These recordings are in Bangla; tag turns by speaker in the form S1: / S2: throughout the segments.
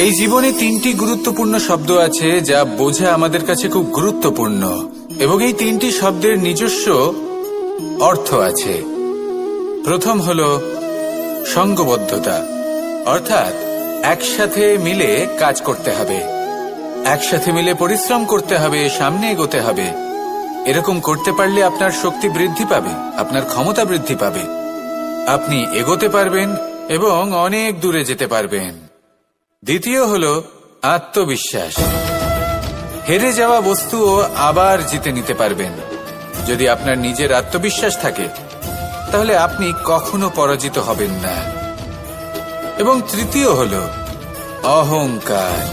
S1: এই জীবনে তিনটি গুরুত্বপূর্ণ শব্দ আছে যা বোঝা আমাদের কাছে খুব গুরুত্বপূর্ণ, এবং এই তিনটি শব্দের নিজস্ব অর্থ আছে। প্রথম হল সঙ্গবদ্ধতা, অর্থাৎ একসাথে মিলে কাজ করতে হবে, একসাথে মিলে পরিশ্রম করতে হবে, সামনে এগোতে হবে। এরকম করতে পারলে আপনার শক্তি বৃদ্ধি পাবে, আপনার ক্ষমতা বৃদ্ধি পাবে, আপনি এগোতে পারবেন এবং অনেক দূরে যেতে পারবেন। দ্বিতীয় হল আত্মবিশ্বাস। হেরে যাওয়া বস্তুও আবার জিতে নিতে পারবেন। যদি আপনার নিজের আত্মবিশ্বাস থাকে তাহলে আপনি কখনো পরাজিত হবেন না। এবং তৃতীয় হল অহংকার।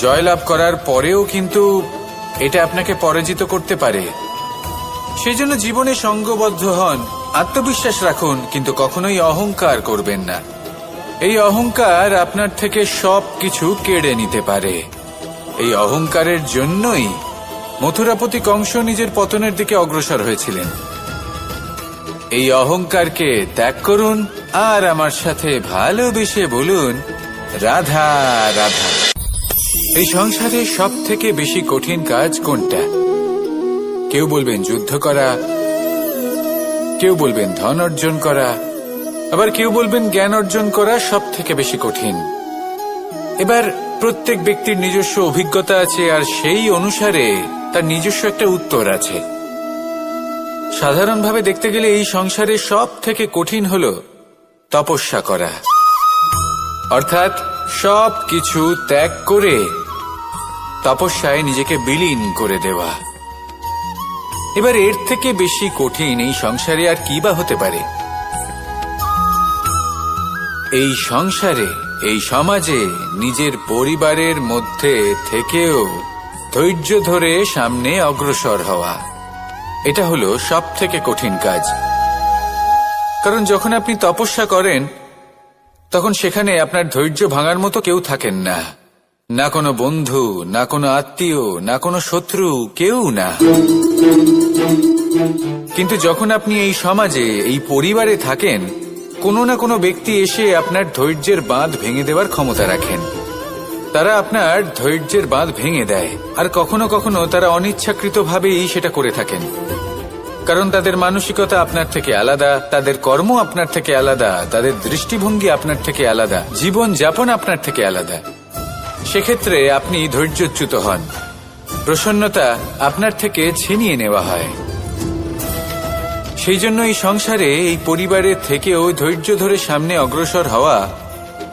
S1: জয়লাভ করার পরেও কিন্তু এটা আপনাকে পরাজিত করতে পারে। সেজন্য জীবনে সঙ্গবদ্ধ হন, আত্মবিশ্বাস রাখুন, কিন্তু কখনোই অহংকার করবেন না। এই অহংকার আপনার থেকে সবকিছু কেড়ে নিতে পারে। এই অহংকারের জন্যই মথুরাপতি কংস নিজের পতনের দিকে অগ্রসর হয়েছিলেন। এই অহংকারকে ত্যাগ করুন আর আমার সাথে ভালোবেসে বলুন, রাধা রাধা। এই সংসারে সব থেকে বেশি কঠিন কাজ কোনটা? কেউ বলবেন যুদ্ধ করা, কেউ বলবেন ধন অর্জন করা, আবার কেউ বলবেন জ্ঞান অর্জন করা সব থেকে বেশি কঠিন। এবার প্রত্যেক ব্যক্তির নিজস্ব অভিজ্ঞতা আছে, আর সেই অনুসারে তার নিজস্ব একটা উত্তর আছে। সাধারণভাবে দেখতে গেলে এই সংসারে সব থেকে কঠিন হল তপস্যা করা, অর্থাৎ সব কিছু ত্যাগ করে তপস্যায় নিজেকে বিলীন করে দেওয়া। এবার এর থেকে বেশি কঠিন এই সংসারে আর কি বা হতে পারে? এই সংসারে, এই সমাজে, নিজের পরিবারের মধ্যে থেকেও ধৈর্য ধরে সামনে অগ্রসর হওয়া, এটা হলো সব থেকে কঠিন কাজ। কারণ যখন আপনি তপস্যা করেন তখন সেখানে আপনার ধৈর্য ভাঙার মতো কেউ থাকেন না, না কোনো বন্ধু, না কোনো আত্মীয়, না কোনো শত্রু, কেউ না। কিন্তু যখন আপনি এই সমাজে, এই পরিবারে থাকেন, কোনো না কোনো ব্যক্তি এসে আপনার ধৈর্যের বাঁধ ভেঙে দেওয়ার ক্ষমতা রাখেন। তারা আপনার ধৈর্যের বাঁধ ভেঙে দেয়, আর কখনো কখনো তারা অনিচ্ছাকৃতভাবেই সেটা করে থাকেন। কারণ তাদের মানসিকতা আপনার থেকে আলাদা, তাদের কর্ম আপনার থেকে আলাদা, তাদের দৃষ্টিভঙ্গি আপনার থেকে আলাদা, জীবন যাপন আপনার থেকে আলাদা। সেক্ষেত্রে আপনি ধৈর্যচ্যুত হন, প্রসন্নতা আপনার থেকে ছিনিয়ে নেওয়া হয়। সেই জন্য এই সংসারে, এই পরিবারের থেকেও ধৈর্য ধরে সামনে অগ্রসর হওয়া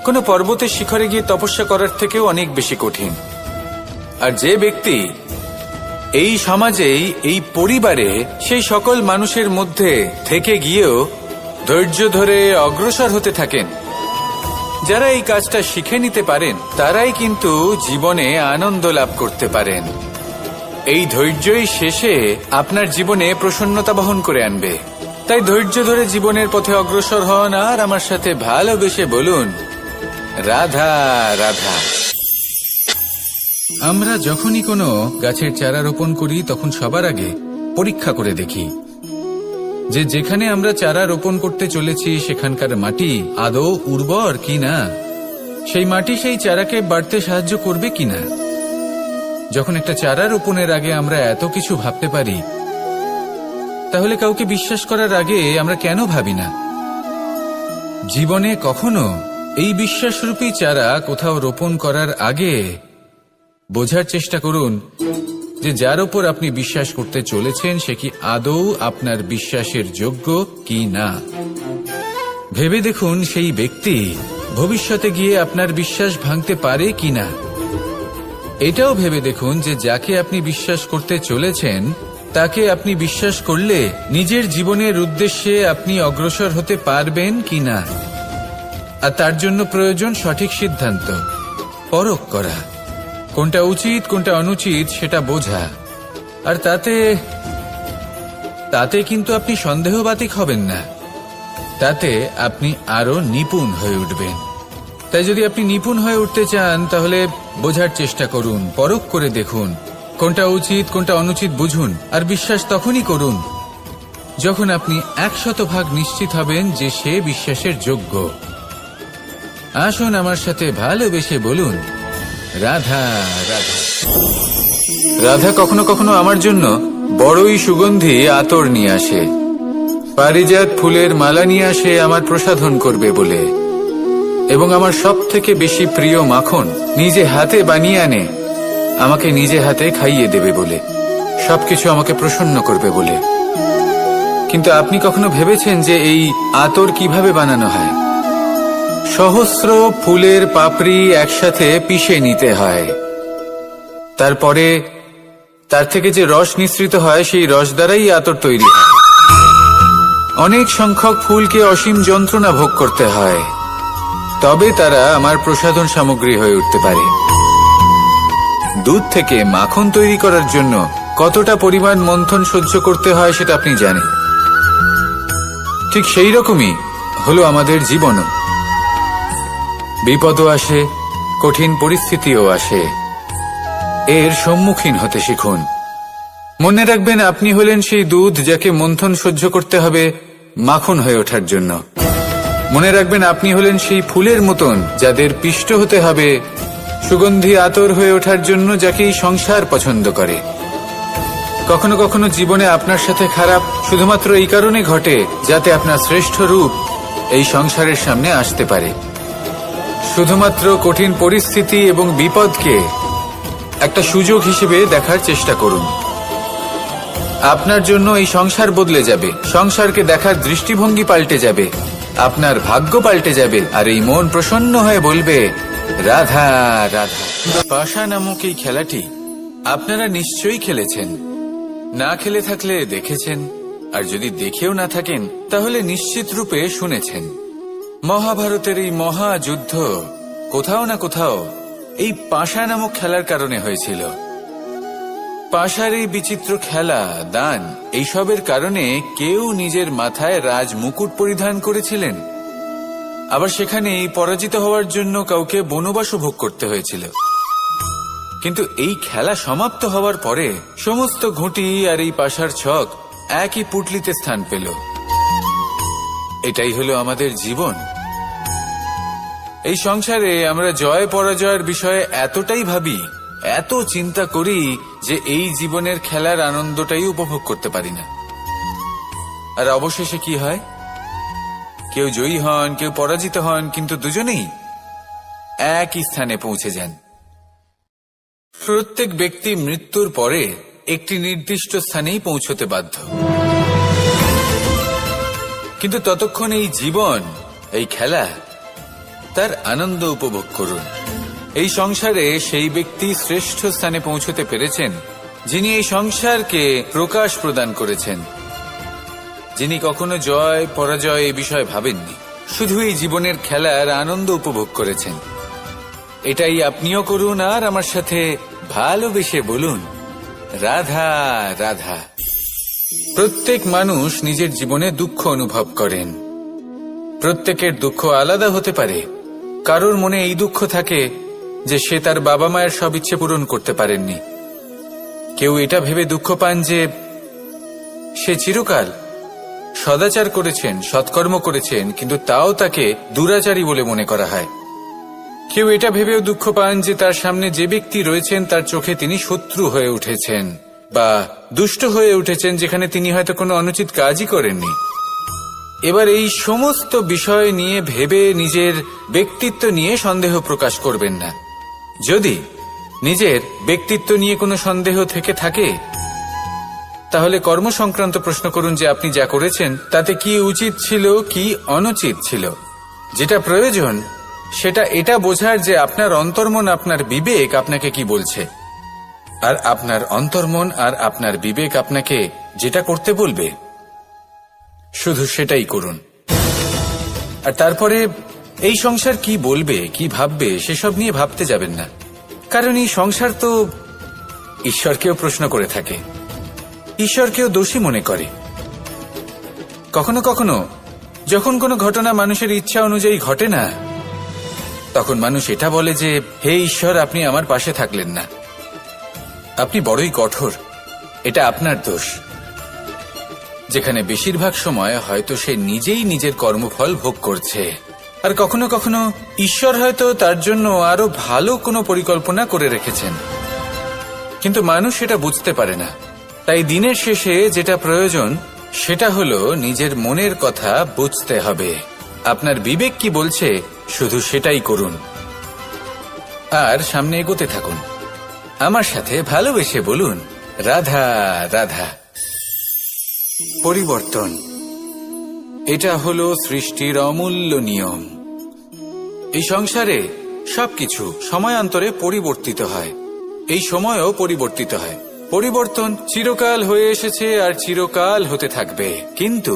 S1: কোনো পর্বতের শিখরে গিয়ে তপস্যা করার থেকেও অনেক বেশি কঠিন। আর যে ব্যক্তি এই সমাজেই, এই পরিবারে, সেই সকল মানুষের মধ্যে থেকে গিয়েও ধৈর্য ধরে অগ্রসর হতে থাকেন, যারা এই কাজটা শিখে নিতে পারেন, তারাই কিন্তু জীবনে আনন্দ লাভ করতে পারেন। এই ধৈর্যই শেষে আপনার জীবনে প্রসন্নতা বহন করে আনবে। তাই ধৈর্য ধরে জীবনের পথে অগ্রসর হন আর আমার সাথে ভালোবেসে বলুন, রাধা রাধা। আমরা যখনই কোনো গাছের চারা রোপণ করি তখন সবার আগে পরীক্ষা করে দেখি যে যেখানে আমরা চারা রোপণ করতে চলেছি সেখানকার মাটি আদৌ উর্বর কিনা, সেই মাটি সেই চারাকে বাড়তে সাহায্য করবে কিনা। যখন একটা চারা রোপণের আগে আমরা এত কিছু ভাবতে পারি, তাহলে কাউকে বিশ্বাস করার আগে আমরা কেন ভাবি না? জীবনে কখনো এই বিশ্বাসরূপী চারা কোথাও রোপণ করার আগে বোঝার চেষ্টা করুন যে যার ওপর আপনি বিশ্বাস করতে চলেছেন সে কি আদৌ আপনার বিশ্বাসের যোগ্য কি না। ভেবে দেখুন সেই ব্যক্তি ভবিষ্যতে গিয়ে আপনার বিশ্বাস ভাঙতে পারে কিনা। এটাও ভেবে দেখুন যে যাকে আপনি বিশ্বাস করতে চলেছেন তাকে আপনি বিশ্বাস করলে নিজের জীবনের উদ্দেশ্যে আপনি অগ্রসর হতে পারবেন কিনা। আর তার জন্য প্রয়োজন সঠিক সিদ্ধান্ত, পরখ করা, কোনটা উচিত কোনটা অনুচিত সেটা বোঝা। আর তাতে কিন্তু আপনি সন্দেহবাতিক হবেন না, তাতে আপনি আরো নিপুণ হয়ে উঠবেন। তাই যদি আপনি নিপুণ হয়ে উঠতে চান তাহলে বোঝার চেষ্টা করুন, পরখ করে দেখুন, কোনটা উচিত কোনটা অনুচিত বুঝুন। আর বিশ্বাস তখনই করুন যখন আপনি 100% নিশ্চিত হবেন যে সে বিশ্বাসের যোগ্য। আসুন আমার সাথে ভালোবেসে বলুন, রাধা রাধা। রাধা কখনো কখনো আমার জন্য বড়ই সুগন্ধি আতর নিয়ে আসে, পারিজাত ফুলের মালা নিয়ে আসে আমার প্রসাধন করবে বলে, এবং আমার সব থেকে বেশি প্রিয় মাখন নিজে হাতে বানিয়ে আনে আমাকে নিজে হাতে খাইয়ে দেবে বলে, সবকিছু আমাকে প্রসন্ন করবে বলে। কিন্তু আপনি কখনো ভেবেছেন যে এই আতর কিভাবে বানানো হয়? সহস্র ফুলের পাপড়ি একসাথে পিষে নিতে হয়, তারপরে তার থেকে যে রস নিঃসৃত হয় সেই রস দ্বারাই আতর তৈরি হয়। অনেক সংখ্যক ফুলকে অসীম যন্ত্রণা ভোগ করতে হয়, তবে তারা আমার প্রসাধন সামগ্রী হয়ে উঠতে পারে। দুধ থেকে মাখন তৈরি করার জন্য কতটা পরিমাণ মন্থন সহ্য করতে হয় সেটা আপনি জানেন। ঠিক সেই রকমই হলো আমাদের জীবনও। বিপদও আসে, কঠিন পরিস্থিতিও আসে, এর সম্মুখীন হতে শিখুন। মনে রাখবেন, আপনি হলেন সেই দুধ যাকে মন্থন সহ্য করতে হবে মাখন হয়ে ওঠার জন্য। মনে রাখবেন, আপনি হলেন সেই ফুলের মতন যাদের পিষ্ট হতে হবে সুগন্ধি আতর হয়ে ওঠার জন্য, যাকে এই সংসার পছন্দ করে। কখনো কখনো জীবনে আপনার সাথে খারাপ শুধুমাত্র এই কারণে ঘটে যাতে আপনার শ্রেষ্ঠ রূপ এই সংসারের সামনে আসতে পারে। শুধুমাত্র কঠিন পরিস্থিতি এবং বিপদকে একটা সুযোগ হিসেবে দেখার চেষ্টা করুন। আপনার জন্য এই সংসার বদলে যাবে, সংসারকে দেখার দৃষ্টিভঙ্গি পাল্টে যাবে, আপনার ভাগ্য পাল্টে যাবে, আর এই মন প্রসন্ন হয়ে বলবে, রাধা রাধা। পাশা নামক এই খেলাটি আপনারা নিশ্চয়ই খেলেছেন, না খেলে থাকলে দেখেছেন, আর যদি দেখেও না থাকেন তাহলে নিশ্চিত রূপে শুনেছেন। মহাভারতের এই মহাযুদ্ধ কোথাও না কোথাও এই পাশা নামক খেলার কারণে হয়েছিল। পাশার এই বিচিত্র খেলা, দান, এইসবের কারণে কেউ নিজের মাথায় রাজ মুকুট পরিধান করেছিলেন, আবার সেখানে পরাজিত হওয়ার জন্য কাউকে বনবাসও ভোগ করতে হয়েছিল। কিন্তু এই খেলা সমাপ্ত হওয়ার পরে সমস্ত ঘুঁটি আর এই পাশার ছক একই পুটলিতে স্থান পেল। এটাই হলো আমাদের জীবন। এই সংসারে আমরা জয় পরাজয়ের বিষয়ে এতটাই ভাবি, এত চিন্তা করি যে এই জীবনের খেলার আনন্দটাই উপভোগ করতে পারি না। আর অবশেষে কি হয়? কেউ জয়ী হন, কেউ পরাজিত হন, কিন্তু দুজনেই একই স্থানে পৌঁছে যান। প্রত্যেক ব্যক্তি মৃত্যুর পরে একটি নির্দিষ্ট স্থানেই পৌঁছতে বাধ্য, কিন্তু ততক্ষণ এই জীবন, এই খেলা, তার আনন্দ উপভোগ করুন। এই সংসারে সেই ব্যক্তি শ্রেষ্ঠ স্থানে পৌঁছতে পেরেছেন যিনি এই সংসারকে প্রকাশ প্রদান করেছেন, যিনি কখনো জয় পরাজয় এই বিষয়ে ভাবেননি, শুধু এই জীবনের খেলার আনন্দ উপভোগ করেছেন। এটাই আপনিও করুন, আর আমার সাথে ভালোবেসে বলুন, রাধা রাধা। প্রত্যেক মানুষ নিজের জীবনে দুঃখ অনুভব করেন। প্রত্যেকের দুঃখ আলাদা হতে পারে। কারোর মনে এই দুঃখ থাকে যে সে তার বাবা মায়ের সব ইচ্ছে পূরণ করতে পারেননি। কেউ এটা ভেবে দুঃখ পান যে সে চিরকাল সদাচার করেছেন, সৎকর্ম করেছেন, কিন্তু তাও তাকে দুরাচারী বলে মনে করা হয়। কেউ এটা ভেবেও দুঃখ পান যে তার সামনে যে ব্যক্তি রয়েছেন তার চোখে তিনি শত্রু হয়ে উঠেছেন বা দুষ্ট হয়ে উঠেছেন, যেখানে তিনি হয়তো কোনো অনুচিত কাজই করেননি। এবার এই সমস্ত বিষয় নিয়ে ভেবে নিজের ব্যক্তিত্ব নিয়ে সন্দেহ প্রকাশ করবেন না। যদি নিজের ব্যক্তিত্ব নিয়ে কোনো সন্দেহ থেকে থাকে তাহলে কর্ম সংক্রান্ত প্রশ্ন করুন যে আপনি যা করেছেন তাতে কি উচিত ছিল, কি অনুচিত ছিল। যেটা প্রয়োজন সেটা এটা বোঝার যে আপনার অন্তর্মন, আপনার বিবেক আপনাকে কি বলছে, আর আপনার অন্তর্মন আর আপনার বিবেক আপনাকে যেটা করতে বলবে শুধু সেটাই করুন। আর তারপরে এই সংসার কি বলবে, কি ভাববে সেসব নিয়ে ভাবতে যাবেন না, কারণ এই সংসার তো ঈশ্বরকেও প্রশ্ন করে থাকে, ঈশ্বরকেও দোষী মনে করে। কখনো কখনো যখন কোনো ঘটনা মানুষের ইচ্ছা অনুযায়ী ঘটে না, তখন মানুষ এটা বলে যে হে ঈশ্বর, আপনি আমার পাশে থাকলেন না, আপনি বড়ই কঠোর, এটা আপনার দোষ। যেখানে বেশিরভাগ সময় হয়তো সে নিজেই নিজের কর্মফল ভোগ করছে। আর কখনো কখনো ঈশ্বর হয়তো তার জন্য আরো ভালো কোনো পরিকল্পনা করে রেখেছেন, কিন্তু মানুষ সেটা বুঝতে পারে না। তাই দিনের শেষে যেটা প্রয়োজন সেটা হলো নিজের মনের কথা বুঝতে হবে। আপনার বিবেক কি বলছে শুধু সেটাই করুন আর সামনে এগোতে থাকুন। আমার সাথে ভালোবেসে বলুন, রাধা রাধা। পরিবর্তন, এটা হলো সৃষ্টির অমূল্য নিয়ম। এই সংসারে সবকিছু সময়ান্তরে পরিবর্তিত হয়, এই সময়ও পরিবর্তিত হয়। পরিবর্তন চিরকাল হয়ে এসেছে আর চিরকাল হতে থাকবে, কিন্তু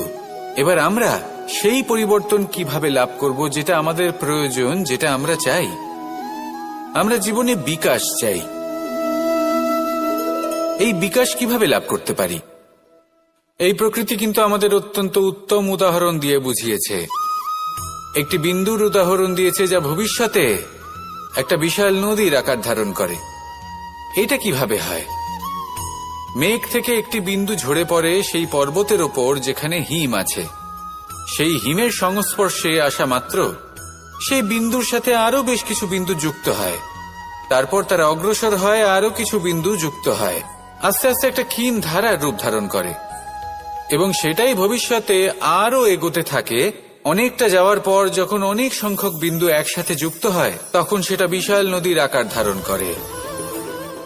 S1: এবার আমরা সেই পরিবর্তন কিভাবে লাভ করব যেটা আমাদের প্রয়োজন, যেটা আমরা চাই। আমরা জীবনে বিকাশ চাই। এই বিকাশ কিভাবে লাভ করতে পারি? এই প্রকৃতি কিন্তু আমাদের অত্যন্ত উত্তম উদাহরণ দিয়ে বুঝিয়েছে। একটি বিন্দুর উদাহরণ দিয়েছে যা ভবিষ্যতে একটা বিশাল নদীর আকার ধারণ করে। এটা কিভাবে হয়? মেঘ থেকে একটি বিন্দু ঝরে পড়ে সেই পর্বতের ওপর যেখানে হিম আছে। সেই হিমের সংস্পর্শে আসা মাত্র সেই বিন্দুর সাথে আরো বেশ কিছু বিন্দু যুক্ত হয়। তারপর তারা অগ্রসর হয়, আরো কিছু বিন্দু যুক্ত হয়, আস্তে আস্তে একটা ক্ষীণ ধারার রূপ ধারণ করে এবং সেটাই ভবিষ্যতে আরো এগোতে থাকে। অনেকটা যাওয়ার পর যখন অনেক সংখ্যক বিন্দু একসাথে যুক্ত হয় তখন সেটা বিশাল নদীর আকার ধারণ করে।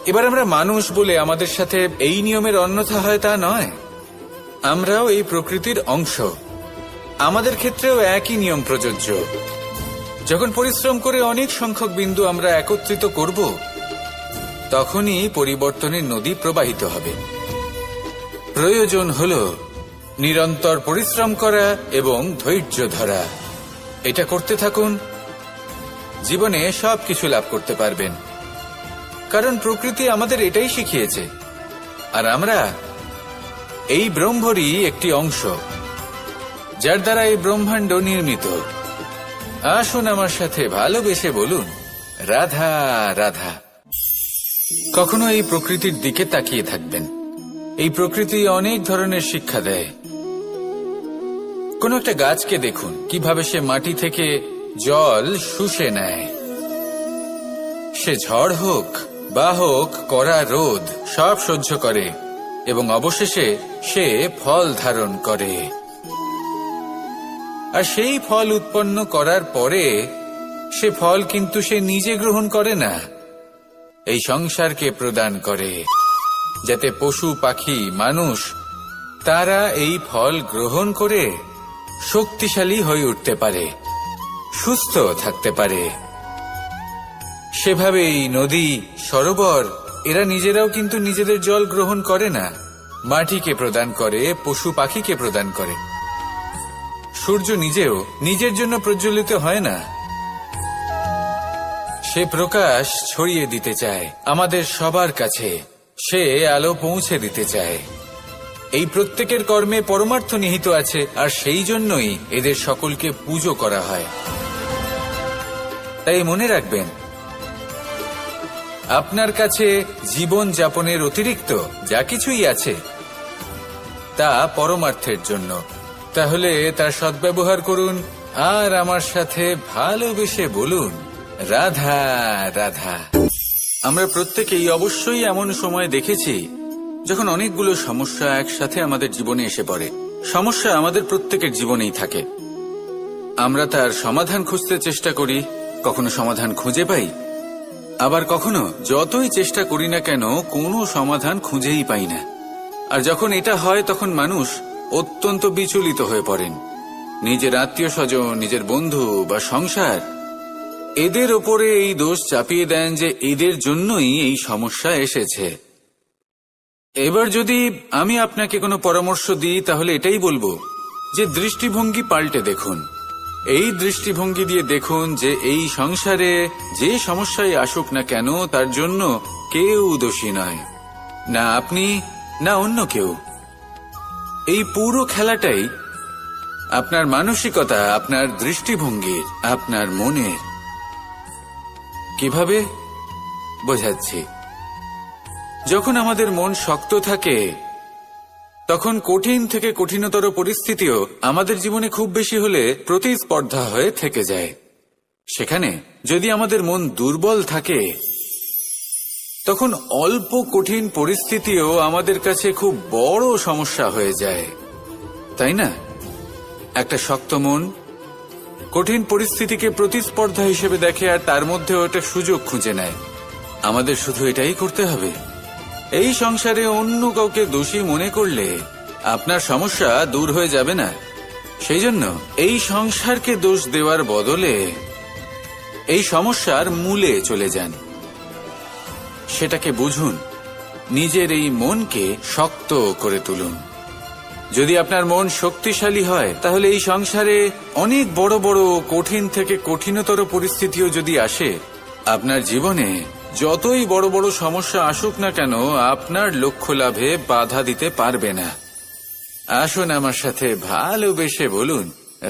S1: এবার আমরা মানুষ বলে আমাদের সাথে এই নিয়মের অন্যথা হয় তা নয়। আমরাও এই প্রকৃতির অংশ, আমাদের ক্ষেত্রেও একই নিয়ম প্রযোজ্য। যখন পরিশ্রম করে অনেক সংখ্যক বিন্দু আমরা একত্রিত করব তখনই পরিবর্তনের নদী প্রবাহিত হবে। প্রয়োজন হল নিরন্তর পরিশ্রম করা এবং ধৈর্য ধরা। এটা করতে থাকুন, জীবনে সবকিছু লাভ করতে পারবেন, কারণ প্রকৃতি আমাদের এটাই শিখিয়েছে। আর আমরা এই ব্রহ্মরই একটি অংশ, যার দ্বারা এই ব্রহ্মাণ্ড নির্মিত। আসুন আমার সাথে ভালোবেসে বলুন, রাধা রাধা। কখনো এই প্রকৃতির দিকে তাকিয়ে থাকবেন। এই প্রকৃতি অনেক ধরনের শিক্ষা দেয়। কোন একটা গাছকে দেখুন কিভাবে সে মাটি থেকে জল শুষে নেয়। সে ঝড় হোক বা হোক কড়া রোদ সব সহ্য করে এবং অবশেষে সে ফল ধারণ করে। আর সেই ফল উৎপন্ন করার পরে সে ফল কিন্তু সে নিজে গ্রহণ করে না, এই সংসারকে প্রদান করে, যাতে পশু পাখি মানুষ তারা এই ফল গ্রহণ করে শক্তিশালী হয়ে উঠতে পারে, সুস্থ থাকতে পারে। সেভাবেই নদী, সরোবর এরা নিজেরাও কিন্তু নিজেদের জল গ্রহণ করে না, মাটিকে প্রদান করে, পশু পাখিকে প্রদান করে। সূর্য নিজেও নিজের জন্য প্রজ্বলিত হয় না, সে প্রকাশ ছড়িয়ে দিতে চায় আমাদের সবার কাছে, সে আলো পৌঁছে দিতে চায়। এই প্রত্যেকের কর্মে পরমার্থ নিহিত আছে, আর সেই জন্যই এদের সকলকে পুজো করা হয়। তাই মনে রাখবেন, আপনার কাছে জীবন যাপনের অতিরিক্ত যা কিছুই আছে তা পরমার্থের জন্য। তাহলে তার সদ্ব্যবহার করুন আর আমার সাথে ভালোবেসে বলুন, রাধা রাধা। আমরা প্রত্যেকেই অবশ্যই এমন সময় দেখেছি যখন অনেকগুলো সমস্যা একসাথে আমাদের জীবনে এসে পড়ে। সমস্যা আমাদের প্রত্যেকের জীবনেই থাকে। আমরা তার সমাধান খুঁজতে চেষ্টা করি, কখনো সমাধান খুঁজে পাই, আবার কখনো যতই চেষ্টা করি না কেন কোনো সমাধান খুঁজেই পাই না। আর যখন এটা হয় তখন মানুষ অত্যন্ত বিচলিত হয়ে পড়েন। নিজের আত্মীয় স্বজন, নিজের বন্ধু বা সংসার এদের ওপরে এই দোষ চাপিয়ে দেন যে এদের জন্যই এই সমস্যা এসেছে। এবার যদি আমি আপনাকে কোনো পরামর্শ দিই তাহলে এটাই বলবো যে দৃষ্টিভঙ্গি পাল্টে দেখুন। এই দৃষ্টিভঙ্গি দিয়ে দেখুন যে এই সংসারে যে সমস্যায় আসুক না কেন তার জন্য কেউ দোষী নয়, না আপনি না অন্য কেউ। এই পুরো খেলাটাই আপনার মানসিকতা, আপনার দৃষ্টিভঙ্গির, আপনার মনের। কিভাবে বোঝাচ্ছি? যখন আমাদের মন শক্ত থাকে তখন কঠিন থেকে কঠিনতর পরিস্থিতিও আমাদের জীবনে খুব বেশি হলে প্রতিস্পর্ধা হয়ে থেকে যায়। সেখানে যদি আমাদের মন দুর্বল থাকে, তখন অল্প কঠিন পরিস্থিতিও আমাদের কাছে খুব বড় সমস্যা হয়ে যায়, তাই না? একটা শক্ত মন কঠিন পরিস্থিতিকে প্রতিস্পর্ধা হিসেবে দেখে আর তার মধ্যে ওটা সুযোগ খুঁজে নেয়। আমাদের শুধু এটাই করতে হবে। এই সংসারে অন্য কাউকে দোষী মনে করলে আপনার সমস্যা দূর হয়ে যাবে না। সেই জন্য এই সংসারকে দোষ দেওয়ার বদলে এই সমস্যার মূলে চলে যান, সেটাকে বুঝুন, নিজের এই মনকে শক্ত করে তুলুন। যদি আপনার মন শক্তিশালী হয়, তাহলে এই সংসারে অনেক বড় বড় কঠিন থেকে কঠিনতর পরিস্থিতিও যদি আসে, আপনার জীবনে যতই বড় বড় সমস্যা আসুক না কেন, আপনার লক্ষ্য লাভে বাধা দিতে পারবে না। আসুন আমার সাথে ভালোবেসে বলুন,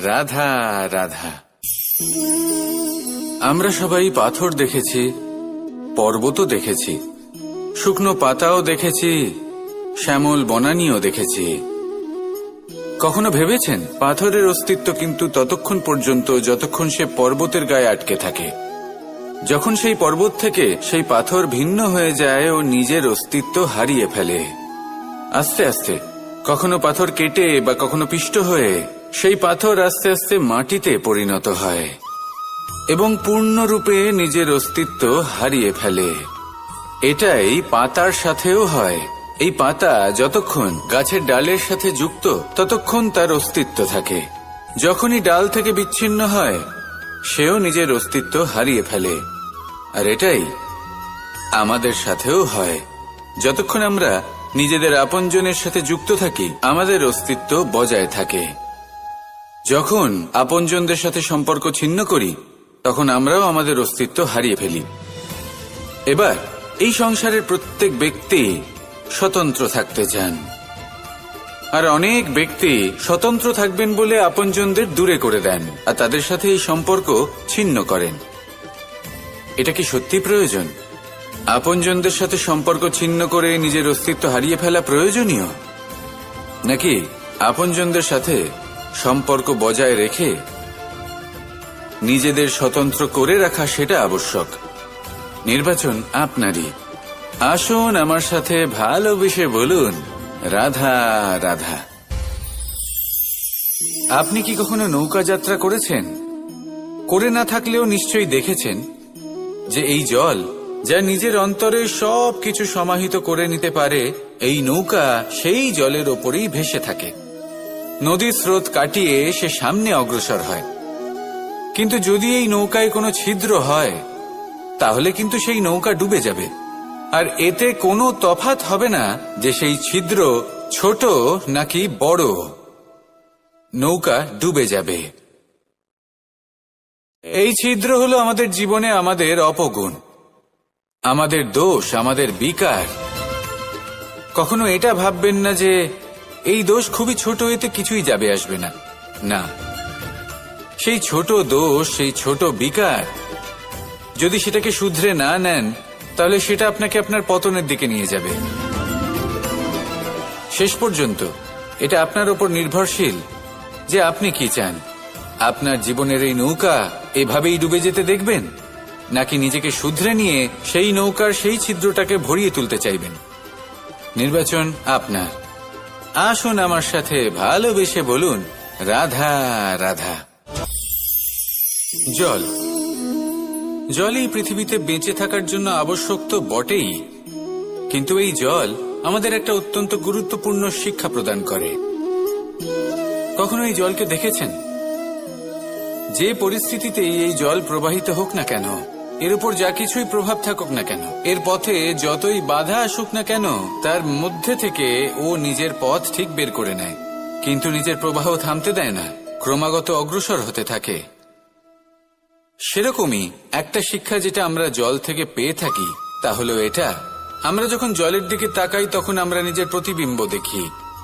S1: রাধা রাধা। আমরা সবাই পাথর দেখেছি, পর্বতও দেখেছি, শুকনো পাতাও দেখেছি, শ্যামল বনানীও দেখেছি। কখনো ভেবেছেন পাথরের অস্তিত্ব কিন্তু ততক্ষণ পর্যন্ত যতক্ষণ সে পর্বতের গায়ে আটকে থাকে। যখন সেই পর্বত থেকে সেই পাথর ভিন্ন হয়ে যায় ও নিজের অস্তিত্ব হারিয়ে ফেলে। আস্তে আস্তে কখনো পাথর কেটে বা কখনো পিষ্ট হয়ে সেই পাথর আস্তে আস্তে মাটিতে পরিণত হয় এবং পূর্ণরূপে নিজের অস্তিত্ব হারিয়ে ফেলে। এটাই পাতার সাথেও হয়। এই পাতা যতক্ষণ গাছের ডালের সাথে যুক্ত ততক্ষণ তার অস্তিত্ব থাকে। যখনই ডাল থেকে বিচ্ছিন্ন হয়, সেও নিজের অস্তিত্ব হারিয়ে ফেলে। আর এটাই আমাদের সাথেও হয়। যতক্ষণ আমরা নিজেদের আপনজনের সাথে যুক্ত থাকি, আমাদের অস্তিত্ব বজায় থাকে। যখন আপনজনদের সাথে সম্পর্ক ছিন্ন করি, তখন আমরাও আমাদের অস্তিত্ব হারিয়ে ফেলি। এবার এই সংসারের প্রত্যেক ব্যক্তি স্বতন্ত্র থাকতে চান, আর অনেক ব্যক্তি স্বতন্ত্র থাকবেন বলে আপনজনদের দূরে করে দেন আর তাদের সাথে এই সম্পর্ক ছিন্ন করেন। এটা কি সত্যি প্রয়োজন? আপনজনদের সাথে সম্পর্ক ছিন্ন করে নিজের অস্তিত্ব হারিয়ে ফেলা প্রয়োজনীয়, নাকি আপনজনদের সাথে সম্পর্ক বজায় রেখে নিজেদের স্বতন্ত্র করে রাখা সেটা আবশ্যক? নির্বাচন আপনারই। আসুন আমার সাথে ভালোবেসে বলুন, রাধা রাধা। আপনি কি কখনো নৌকা যাত্রা করেছেন? করে না থাকলেও নিশ্চয়ই দেখেছেন যে এই জল যা নিজের অন্তরে সব কিছু সমাহিত করে নিতে পারে, এই নৌকা সেই জলের ওপরেই ভেসে থাকে। নদীর স্রোত কাটিয়ে সে সামনে অগ্রসর হয়। কিন্তু যদি এই নৌকায় কোনো ছিদ্র হয়, তাহলে কিন্তু সেই নৌকা ডুবে যাবে। আর এতে কোনো তফাৎ হবে না যে সেই ছিদ্র ছোট নাকি বড়, নৌকা ডুবে যাবে। এই ছিদ্র হলো আমাদের জীবনে আমাদের অপগুণ, আমাদের দোষ, আমাদের বিকার। কখনো এটা ভাববেন না যে এই দোষ খুবই ছোট, এতে কিছুই যাবে আসবে না। না, সেই ছোট দোষ, সেই ছোট বিকার যদি সেটাকে শুধরে না নেন, তাহলে সেটা আপনাকে আপনার পতনের দিকে নিয়ে যাবে। শেষ পর্যন্ত এটা আপনার উপর নির্ভরশীল যে আপনি কি চান। আপনার জীবনের এই নৌকা এভাবেই ডুবে যেতে দেখবেন, নাকি নিজেকে শুধরে নিয়ে সেই নৌকার সেই ছিদ্রটাকে ভরিয়ে তুলতে চাইবেন? নির্বাচন আপনার। আসুন আমার সাথে ভালোবেসে বলুন, রাধা রাধা। জল, জল এই পৃথিবীতে বেঁচে থাকার জন্য আবশ্যক তো বটেই, কিন্তু এই জল আমাদের একটা অত্যন্ত গুরুত্বপূর্ণ শিক্ষা প্রদান করে। কখনো এই জলকে দেখেছেন? যে পরিস্থিতিতেই এই জল প্রবাহিত হোক না কেন, এর উপর যা কিছুই প্রভাব থাকুক না কেন, এর পথে যতই বাধা আসুক না কেন, তার মধ্যে থেকে ও নিজের পথ ঠিক বের করে নেয়, কিন্তু নিজের প্রবাহ থামতে দেয় না, ক্রমাগত অগ্রসর হতে থাকে। সেরকমই একটা শিক্ষা যেটা আমরা জল থেকে পেয়ে থাকি, তা হলো এটা: আমরা যখন জলের দিকে তাকাই তখন আমরা নিজের প্রতিবিম্ব দেখি,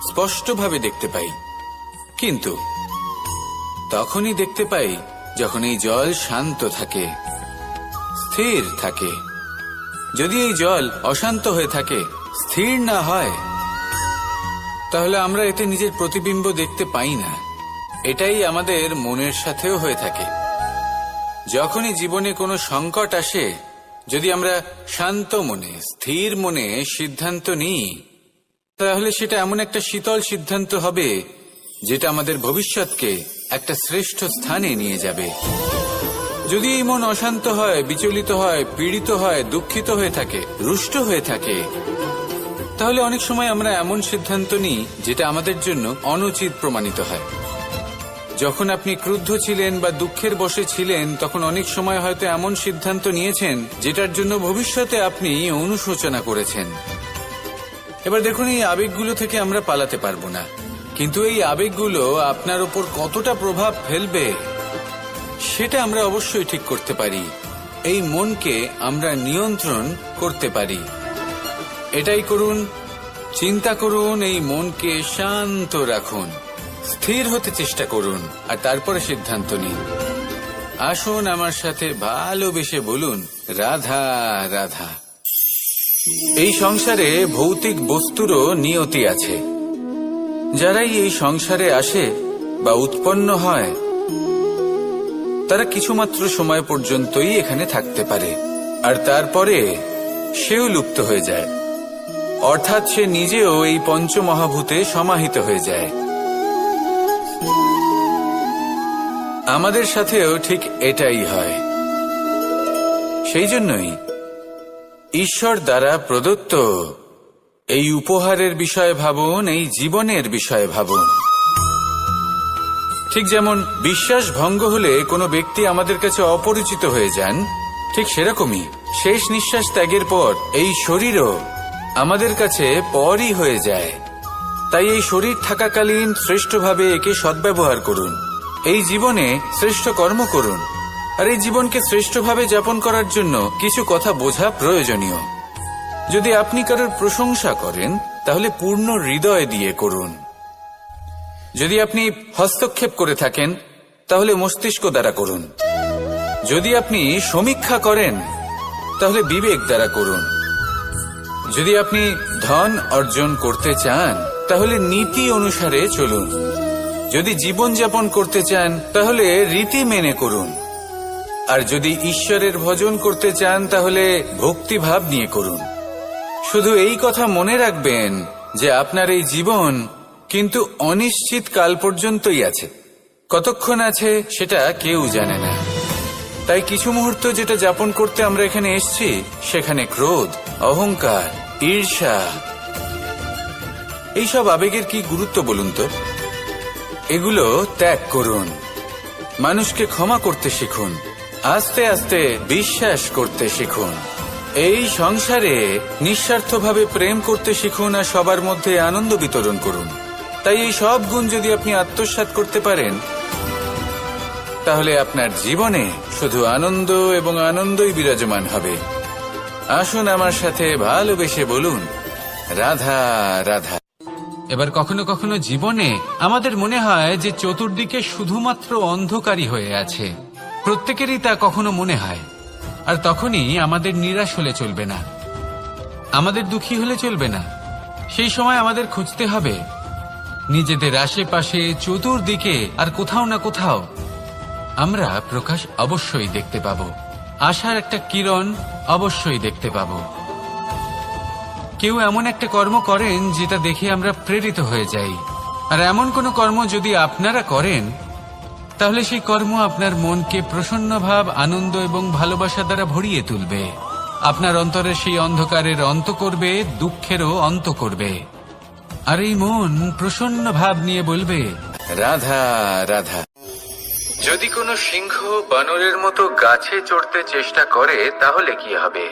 S1: স্পষ্টভাবে দেখতে পাই। কিন্তু তখনই দেখতে পাই যখন এই জল শান্ত থাকে, স্থির থাকে। যদি এই জল অশান্ত হয়ে থাকে, স্থির না হয়, তাহলে আমরা এতে নিজের প্রতিবিম্ব দেখতে পাই না। এটাই আমাদের মনের সাথেও হয়ে থাকে। যখনই জীবনে কোনো সংকট আসে, যদি আমরা শান্ত মনে, স্থির মনে সিদ্ধান্ত নিই, তাহলে সেটা এমন একটা শীতল সিদ্ধান্ত হবে যেটা আমাদের ভবিষ্যৎকে একটা শ্রেষ্ঠ স্থানে নিয়ে যাবে। যদি এই মন অশান্ত হয়, বিচলিত হয়, পীড়িত হয়, দুঃখিত হয়ে থাকে, রুষ্ট হয়ে থাকে, তাহলে অনেক সময় আমরা এমন সিদ্ধান্ত নিই যেটা আমাদের জন্য অনুচিত প্রমাণিত হয়। যখন আপনি ক্রুদ্ধ ছিলেন বা দুঃখের বশে ছিলেন, তখন অনেক সময় হয়তো এমন সিদ্ধান্ত নিয়েছেন যেটার জন্য ভবিষ্যতে আপনি অনুশোচনা করেছেন। এবার দেখুন, এই আবেগগুলো থেকে আমরা পালাতে পারবো না, কিন্তু এই আবেগগুলো আপনার উপর কতটা প্রভাব ফেলবে সেটা আমরা অবশ্যই ঠিক করতে পারি। এই মনকে আমরা নিয়ন্ত্রণ করতে পারি। এটাই করুন, চিন্তা করুন, এই মনকে শান্ত রাখুন, স্থির হতে চেষ্টা করুন, আর তারপরে সিদ্ধান্ত নিন। আসুন আমার সাথে ভালোবেসে বলুন, রাধা রাধা। এই সংসারে ভৌতিক বস্তুরও নিয়তি আছে। যারাই এই সংসারে আসে বা উৎপন্ন হয়, তারা কিছুমাত্র সময় পর্যন্তই এখানে থাকতে পারে, আর তারপরে সেও লুপ্ত হয়ে যায়, অর্থাৎ সে নিজেও এই পঞ্চমহাভূতে সমাহিত হয়ে যায়। আমাদের সাথেও ঠিক এটাই হয়। সেই জন্যই ঈশ্বর দ্বারা প্রদত্ত এই উপহারের বিষয়ে ভাবুন, এই জীবনের বিষয়ে ভাবুন। ঠিক যেমন বিশ্বাস ভঙ্গ হলে কোনো ব্যক্তি আমাদের কাছে অপরিচিত হয়ে যান, ঠিক সেরকমই শেষ নিঃশ্বাস ত্যাগের পর এই শরীরও আমাদের কাছে পরই হয়ে যায়। তাই এই শরীর থাকাকালীন শ্রেষ্ঠভাবে একে সদ্ব্যবহার করুন, এই জীবনে শ্রেষ্ঠ কর্ম করুন। আর এই জীবনকে শ্রেষ্ঠভাবে যাপন করার জন্য কিছু কথা বোঝা প্রয়োজনীয়। যদি আপনি কারোর প্রশংসা করেন, তাহলে পূর্ণ হৃদয় দিয়ে করুন। যদি আপনি হস্তক্ষেপ করে থাকেন, তাহলে মস্তিষ্ক দ্বারা করুন। যদি আপনি সমীক্ষা করেন, তাহলে বিবেক দ্বারা করুন। যদি আপনি ধন অর্জন করতে চান, তাহলে নীতি অনুসারে চলুন। যদি জীবনযাপন করতে চান, তাহলে রীতি মেনে করুন। আর যদি ঈশ্বরের ভজন করতে চান, তাহলে ভক্তিভাব নিয়ে করুন। শুধু এই কথা মনে রাখবেন যে আপনার এই জীবন কিন্তু অনিশ্চিত কাল পর্যন্তই আছে। কতক্ষণ আছে সেটা কেউ জানে না। তাই কিছু মুহূর্ত যেটা যাপন করতে আমরা এখানে এসেছি, সেখানে ক্রোধ, অহংকার, ঈর্ষা, এইসব আবেগের কি গুরুত্ব বলুন তো? এগুলো ত্যাগ করুন। মানুষকে ক্ষমা করতে শিখুন, আস্তে আস্তে বিশ্বাস করতে শিখুন। এই সংসারে নিঃস্বার্থভাবে প্রেম করতে শিখুন, আর সবার মধ্যে আনন্দ বিতরণ করুন। তাই এই সব গুণ যদি আপনি আত্মসাৎ করতে পারেন, তাহলে আপনার জীবনে শুধু আনন্দ এবং আনন্দই বিরাজমান হবে। আসুন আমার সাথে ভালোবেসে বলুন, রাধা রাধা। এবার কখনো কখনো জীবনে আমাদের মনে হয় যে চতুর্দিকে শুধুমাত্র অন্ধকারই হয়ে আছে। প্রত্যেকেরই তা কখনো মনে হয়। আর তখনই আমাদের নিরাশ হলে চলবে না, আমাদের দুঃখী হলে চলবে না। সেই সময় আমাদের খুঁজতে হবে নিজেদের আশেপাশে, চতুর্দিকে, আর কোথাও না কোথাও আমরা প্রকাশ অবশ্যই দেখতে পাব, আশার একটা কিরণ অবশ্যই দেখতে পাব। কেউ এমন একটা কর্ম করেন যেটা দেখে আমরা প্রেরিত হয়ে যাই, আর এমন কোনো কর্ম যদি আপনারা করেন, তাহলে সেই কর্ম আপনার মনকে প্রসন্ন ভাব, আনন্দ এবং ভালোবাসা দ্বারা ভরিয়ে তুলবে। আপনার অন্তরের সেই অন্ধকারের অন্ত করবে, দুঃখেরও অন্ত করবে। আর এই মন প্রসন্ন ভাব নিয়ে বলবে, রাধা রাধা। যদি কোনো সিংহ বানরের মতো গাছে চড়তে চেষ্টা করে, তাহলে কি হবে?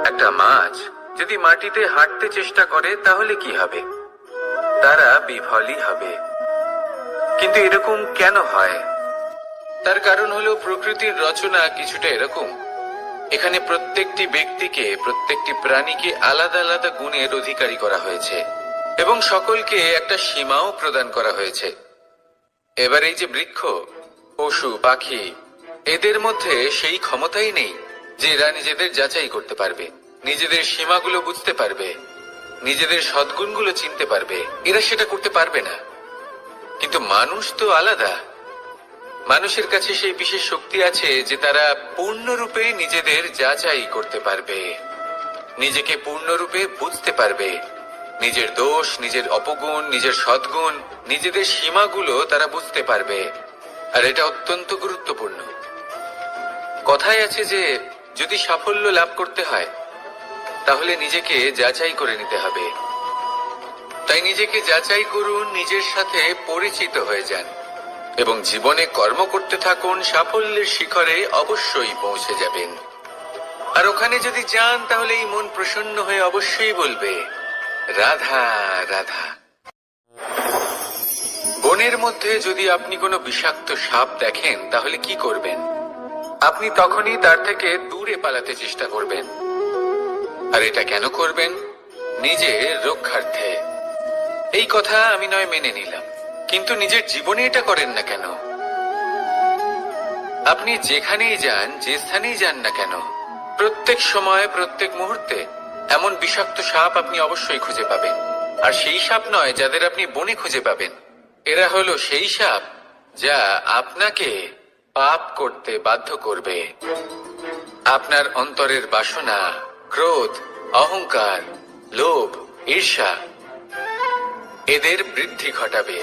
S1: একটা মাছ যদি মাটিতে হাঁটতে চেষ্টা করে, তাহলে কি হবে? তারা বিফলই হবে। কিন্তু এরকম কেন হয়? তার কারণ হলো প্রকৃতির রচনা কিছুটা এরকম। এখানে প্রত্যেকটি ব্যক্তিকে, প্রত্যেকটি প্রাণীকে আলাদা আলাদা গুণের অধিকারী করা হয়েছে, এবং সকলকে একটা সীমাও প্রদান করা হয়েছে। এবার এই যে বৃক্ষ, পশু, পাখি, এদের মধ্যে সেই ক্ষমতাই নেই যে এরা নিজেদের যাচাই করতে পারবে, নিজেদের সীমাগুলো বুঝতে পারবে। নিজেদের সদ্গুণগুলো চিনতে পারবে, এরা সেটা করতে পারবে না। কিন্তু মানুষ তো আলাদা। মানুষের কাছে সেই বিশেষ শক্তি আছে যে তারা পূর্ণরূপে নিজেদের যাচাই করতে পারবে, নিজেকে পূর্ণরূপে বুঝতে পারবে, নিজের দোষ, নিজের অপগুণ, নিজের সদ্গুণ, নিজেদের সীমাগুলো তারা বুঝতে পারবে। আর এটা অত্যন্ত গুরুত্বপূর্ণ। কথায় আছে যে যদি সাফল্য লাভ করতে হয় তাহলে নিজেকে যাচাই করে নিতে হবে। তাই নিজেকে যাচাই করুন, নিজের সাথে পরিচিত হয়ে যান এবং জীবনে কর্ম করতে থাকুন। সাফল্যের শিখরে অবশ্যই পৌঁছে যাবেন। আর ওখানে যদি যান তাহলে এই মন প্রসন্ন হয়ে অবশ্যই বলবে, রাধা রাধা। বনের মধ্যে যদি আপনি কোনো বিষাক্ত সাপ দেখেন তাহলে কি করবেন? আপনি তখনই তার থেকে দূরে পালাতে চেষ্টা করবেন। আর এটা কেন করবেন? নিজের রক্ষার্থে। এই কথা আমি নয় মেনে নিলাম, কিন্তু নিজের জীবনে এটা করেন না কেন? আপনি যেখানেই যান, যে স্থানেই যান না কেন, প্রত্যেক সময়, প্রত্যেক মুহূর্তে এমন বিষাক্ত সাপ আপনি অবশ্যই খুঁজে পাবেন। আর সেই সাপ নয় যাদের আপনি বনে খুঁজে পাবেন, এরা হলো সেই সাপ যা আপনাকে পাপ করতে বাধ্য করবে। আপনার অন্তরের বাসনা, ক্রোধ, অহংকার, লোভ, ঈর্ষা এদের বৃদ্ধি ঘটাবে।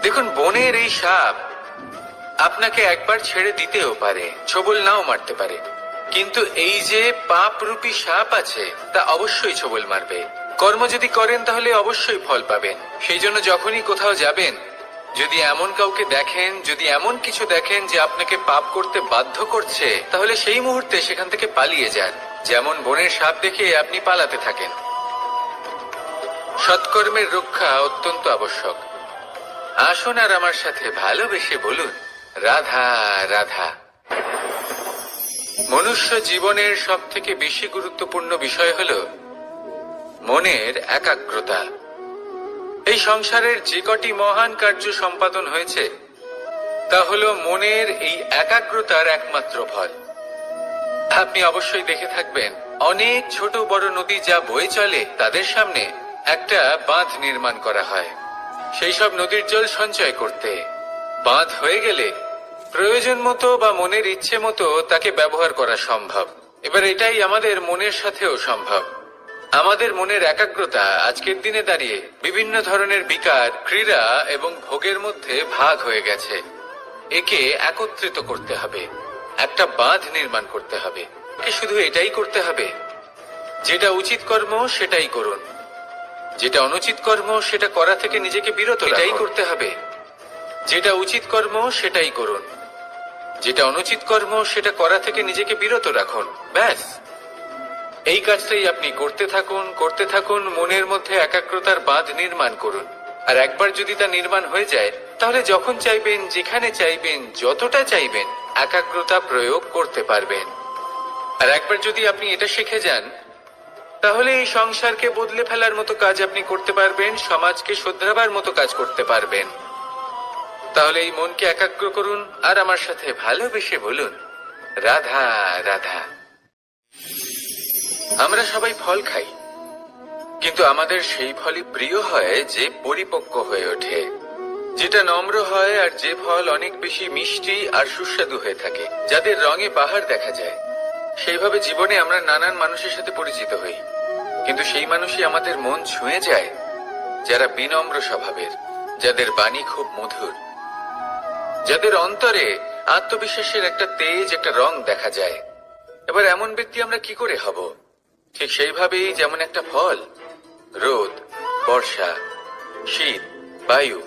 S1: দেখুন, বনের এই সাপ আপনাকে একবার ছেড়ে দিতেও পারে, ছোবল নাও মারতে পারে, কিন্তু এই যে পাপরূপী সাপ আছে তা অবশ্যই ছোবল মারবে। কর্ম যদি করেন তাহলে অবশ্যই ফল পাবেন। সেই জন্য যখনই কোথাও যাবেন, যদি এমন কাউকে দেখেন, যদি এমন কিছু দেখেন যে আপনাকে পাপ করতে বাধ্য করছে, তাহলে সেই মুহূর্তে সেখান থেকে পালিয়ে যান। যেমন বনের সাপ দেখে আপনি পালাতে থাকেন। সৎকর্মের রক্ষা অত্যন্ত আবশ্যক। আসুন আর আমার সাথে ভালোবেসে বলুন, রাধা রাধা। মনুষ্য জীবনের সব থেকে বেশি গুরুত্বপূর্ণ বিষয় হল মনের একাগ্রতা। এই সংসারের যে কটি মহান কার্য সম্পাদন হয়েছে তা হল মনের এই একাগ্রতার একমাত্র ফল। আপনি অবশ্যই দেখে থাকবেন, অনেক ছোট বড় নদী যা বয়ে চলে তাদের সামনে একটা বাঁধ নির্মাণ করা হয় সেই সব নদীর জল সঞ্চয় করতে। বাঁধ হয়ে গেলে প্রয়োজন মতো বা মনের ইচ্ছে মতো তাকে ব্যবহার করা সম্ভব। এবার এটাই আমাদের মনের সাথেও সম্ভব। আমাদের মনের একাগ্রতা আজকের দিনে দাঁড়িয়ে বিভিন্ন ধরনের বিকার, ক্রীড়া এবং ভোগের মধ্যে ভাগ হয়ে গেছে। একে একত্রিত করতে হবে, একটা বাঁধ নির্মাণ করতে হবে। শুধু এটাই করতে হবে, যেটা উচিত কর্ম সেটাই করুন, যেটা অনুচিত কর্ম সেটা করা থেকে নিজেকে বিরত রাখুন। এটাই করতে হবে, যেটা উচিত কর্ম সেটাই করুন, যেটা অনুচিত কর্ম সেটা করা থেকে নিজেকে বিরত রাখুন। ব্যাস, এই কাজটাই আপনি করতে থাকুন, করতে থাকুন। মনের মধ্যে একাগ্রতার বাঁধ নির্মাণ করুন। আর একবার যদি তা নির্মাণ হয়ে যায় তাহলে যখন চাইবেন, যেখানে চাইবেন, যতটা চাইবেন একাগ্রতা প্রয়োগ করতে পারবেন। আর একবার যদি আপনি এটা শিখে যান তাহলে এই সংসারকে বদলে ফেলার মতো কাজ আপনি করতে পারবেন, সমাজকে শোধরাবার মতো কাজ করতে পারবেন। তাহলে এই মনকে একাগ্র করুন আর আমার সাথে ভালোবেসে বলুন, রাধা রাধা। আমরা সবাই ফল খাই, কিন্তু আমাদের সেই ফলই প্রিয় হয় যে পরিপক্ক হয়ে ওঠে, যেটা নম্র হয়, আর যে ফল অনেক বেশি মিষ্টি আর সুস্বাদু হয়ে থাকে, যাদের রঙে বাহার দেখা যায়। সেইভাবে জীবনে আমরা নানান মানুষের সাথে পরিচিত হই, কিন্তু সেই মানুষই আমাদের মন ছুঁয়ে যায় যারা বিনম্র স্বভাবের, যাদের বাণী খুব মধুর, যাদের অন্তরে আত্মবিশ্বাসের একটা তেজ, একটা রং দেখা যায়। এবার এমন ব্যক্তি আমরা কি করে হব? ঠিক সেইভাবেই যেমন একটা ফল রোদ, বর্ষা, শীত, বায়ু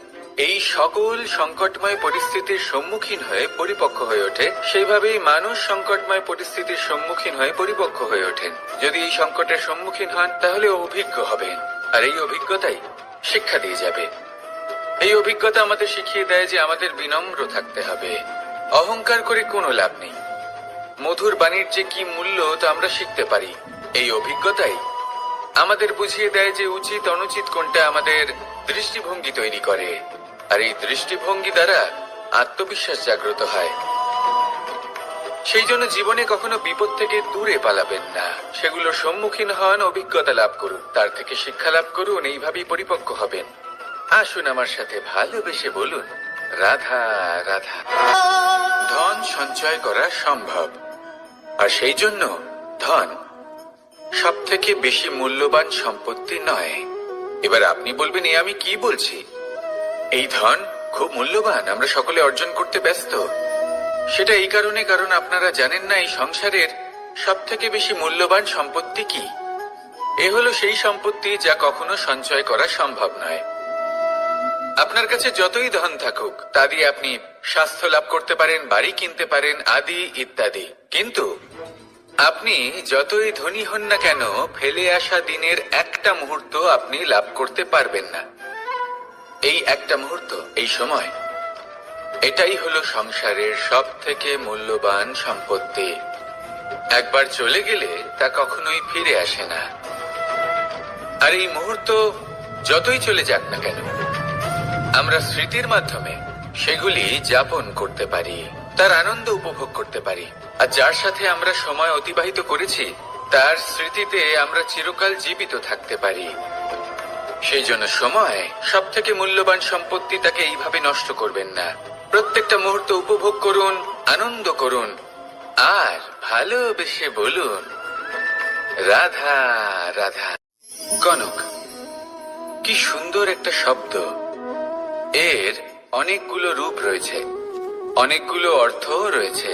S1: এই সকল সংকটময় পরিস্থিতির সম্মুখীন হয়ে পরিপক্ক হয়ে ওঠে, সেইভাবেই মানুষ সংকটময় পরিস্থিতির সম্মুখীন হয়ে পরিপক্ক হয়ে ওঠেন। যদি এই সংকটের সম্মুখীন হন তাহলে অভিজ্ঞ হবেন, আর এই অভিজ্ঞতাই শিক্ষা দিয়ে যাবে। এই অভিজ্ঞতা আমাদের শিখিয়ে দেয় যে আমাদের বিনম্র থাকতে হবে। অহংকার করে কোনো লাভ নেই। মধুর বাণীর যে কি মূল্য তা আমরা শিখতে পারি। এই অভিজ্ঞতাই আমাদের বুঝিয়ে দেয় যে উচিত অনুচিত কোনটা আমাদের দৃষ্টিভঙ্গি তৈরি করে, আর এই দৃষ্টিভঙ্গি দ্বারা আত্মবিশ্বাস জাগ্রত হয়। সেই জন্য জীবনে কখনো বিপদ থেকে দূরে পালাবেন না, সেগুলোর সম্মুখীন হন, অভিজ্ঞতা লাভ করুন, তার থেকে শিক্ষা লাভ করুন, এইভাবেই পরিপক্ক হবেন। আসুন আমার সাথে ভালোবেসে বলুন, রাধা রাধা। ধন সঞ্চয় করা সম্ভব, আর সেই জন্য ধন সব থেকে বেশি মূল্যবান সম্পত্তি নয়। এবার আপনি বলবেন, এ আমি কি বলছি? এই ধন খুব মূল্যবান, আমরা সকলে অর্জন করতে ব্যস্ত। সেটা এই কারণে, কারণ আপনারা জানেন না এই সংসারের সব থেকে বেশি মূল্যবান সম্পত্তি কি। এ হলো সেই সম্পত্তি যা কখনো সঞ্চয় করা সম্ভব নয়। আপনার কাছে যতই ধন থাকুক তা দিয়ে আপনি স্বাস্থ্য লাভ করতে পারেন, বাড়ি কিনতে পারেন, আদি ইত্যাদি, কিন্তু আপনি যতই ধনী হন না কেন, ফেলে আসা দিনের একটা মুহূর্ত আপনি লাভ করতে পারবেন না। এই একটা মুহূর্ত, এই সময়, এটাই হলো সংসারের সব থেকে মূল্যবান সম্পত্তি। একবার চলে গেলে তা কখনোই ফিরে আসে না। আর এই মুহূর্ত যতই চলে যাক না কেন, আমরা স্মৃতির মাধ্যমে সেগুলি যাপন করতে পারি, তার আনন্দ উপভোগ করতে পারি। আর যার সাথে আমরা সময় অতিবাহিত করেছি তার স্মৃতিতে আমরা চিরকাল জীবিত থাকতে পারি। সেই জন্য সময় সব থেকে মূল্যবান সম্পত্তি, তাকে এইভাবে নষ্ট করবেন না। প্রত্যেকটা মুহূর্ত উপভোগ করুন, আনন্দ করুন, আর ভালোবেসে বলুন, রাধা রাধা। কনক, কি সুন্দর একটা শব্দ। এর অনেকগুলো রূপ রয়েছে, অনেকগুলো অর্থও রয়েছে।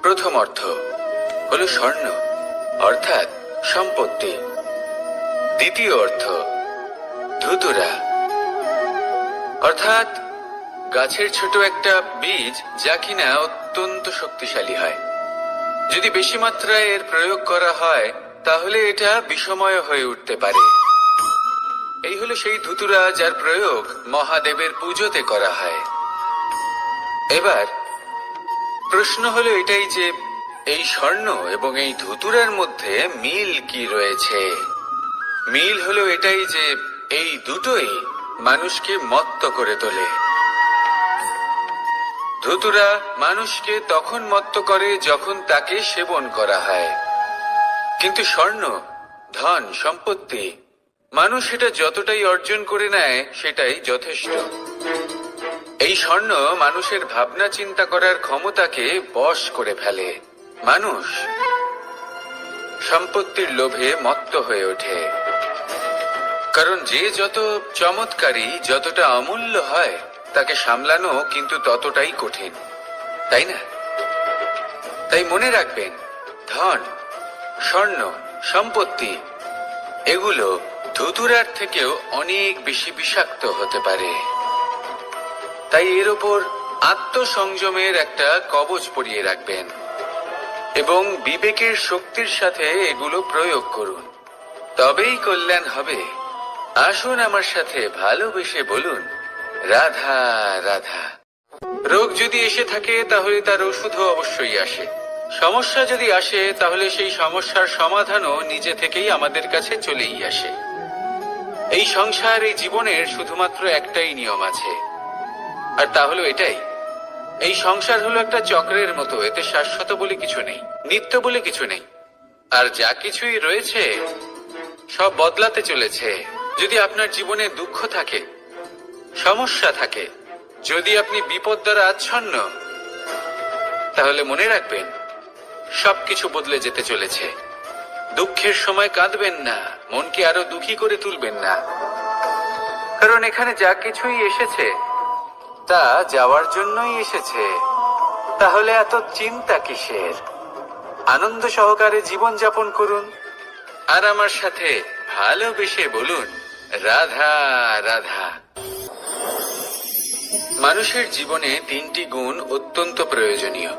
S1: প্রথম অর্থ হলো স্বর্ণ, অর্থাৎ সম্পত্তি। দ্বিতীয় অর্থ ধুতুরা, অর্থাৎ গাছের ছোট একটা বীজ, যা কিনা অত্যন্ত শক্তিশালী হয়। যদি বেশি মাত্রায় এর প্রয়োগ করা হয় তাহলে এটা বিষময় হয়ে উঠতে পারে। এই হলো সেই ধুতুরা যার প্রয়োগ মহাদেবের পুজোতে করা হয়। এবার প্রশ্ন হলো এটাই যে এই স্বর্ণ এবং এই ধুতুরার মধ্যে মিল কি রয়েছে। মিল হলো এটাই যে এই দুটোই মানুষকে মত্ত করে তোলে। ধুতুরা মানুষকে তখন মত্ত করে যখন তাকে সেবন করা হয়, কিন্তু স্বর্ণ, ধন, সম্পত্তি, মানুষ এটা যতটাই অর্জন করে নেয় সেটাই যথেষ্ট। এই স্বর্ণ মানুষের ভাবনা চিন্তা করার ক্ষমতাকে বশ করে ফেলে। মানুষ সম্পত্তির লোভে মত্ত হয়ে ওঠে, কারণ যে যত চমৎকারী, যতটা অমূল্য হয় তাকে সামলানো কিন্তু ততটাই কঠিন, তাই না? তাই মনে রাখবেন, ধন, স্বর্ণ, সম্পত্তি এগুলো ধুতুরার থেকেও অনেক বেশি বিষাক্ত হতে পারে। তাই এর ওপর আত্মসংযমের একটা কবচ পরিয়ে রাখবেন এবং বিবেকের শক্তির সাথে এগুলো প্রয়োগ করুন, তবেই কল্যাণ হবে। আসুন আমার সাথে ভালোবেসে বলুন, রাধা রাধা। রোগ যদি এসে থাকে তাহলে তার ওষুধও অবশ্যই আসে। সমস্যা যদি আসে তাহলে সেই সমস্যার সমাধানও নিজে থেকেই আমাদের কাছে চলেই আসে। এই সংসার, এই জীবনের শুধুমাত্র একটাই নিয়ম আছে, আর তা হলো এটাই, এই সংসার হলো একটা চক্রের মতো। এতে শাশ্বত বলে কিছু নেই, নিত্য বলে কিছু নেই, আর যা কিছুই রয়েছে সব বদলাতে চলেছে। যদি আপনার জীবনে দুঃখ থাকে, সমস্যা থাকে, যদি আপনি বিপদ দ্বারা আচ্ছন্ন, তাহলে মনে রাখবেন সবকিছু বদলে যেতে চলেছে। দুঃখের সময় কাঁদবেন না, মনকে আরো দুঃখী করে তুলবেন না, কারণ এখানে যা কিছুই এসেছে তা যাওয়ার জন্যই এসেছে। তাহলে এত চিন্তা কিসের? আনন্দ সহকারে জীবন যাপন করুন, আর আমার সাথে ভালোবেসে বলুন, রাধা রাধা। মানুষের জীবনে তিনটি গুণ অত্যন্ত প্রয়োজনীয়: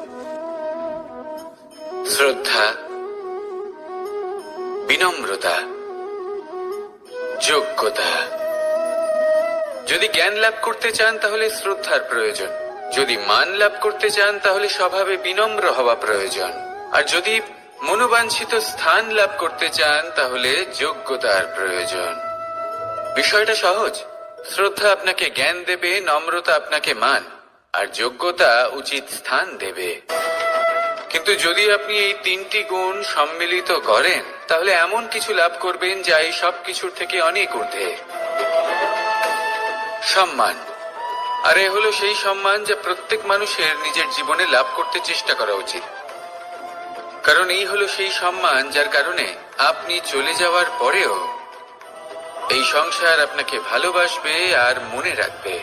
S1: শ্রদ্ধা, বিনম্রতা, যোগ্যতা। যদি জ্ঞান লাভ করতে চান তাহলে শ্রদ্ধার প্রয়োজন, যদি মান লাভ করতে চান তাহলে স্বভাবে বিনম্র হওয়া প্রয়োজন, আর যদি মনোবাঞ্ছিত স্থান লাভ করতে চান তাহলে যোগ্যতার প্রয়োজন। বিষয়টা সহজ। শ্রদ্ধা আপনাকে জ্ঞান দেবে, নম্রতা আপনাকে মান, আর যোগ্যতা উচিত স্থান দেবে। কিন্তু যদি আপনি এই তিনটি গুণ সম্মিলিত করেন তাহলে এমন কিছু লাভ করবেন যা এই সব কিছুর থেকে অনেক ঊর্ধ্বে। সম্মান। আর এ হলো সেই সম্মান যা প্রত্যেক মানুষের নিজের জীবনে লাভ করতে চেষ্টা করা উচিত, কারণ এই হলো সেই সম্মান যার কারণে আপনি চলে যাওয়ার পরেও এই সংসার আপনাকে ভালোবাসবে আর মনে রাখবে।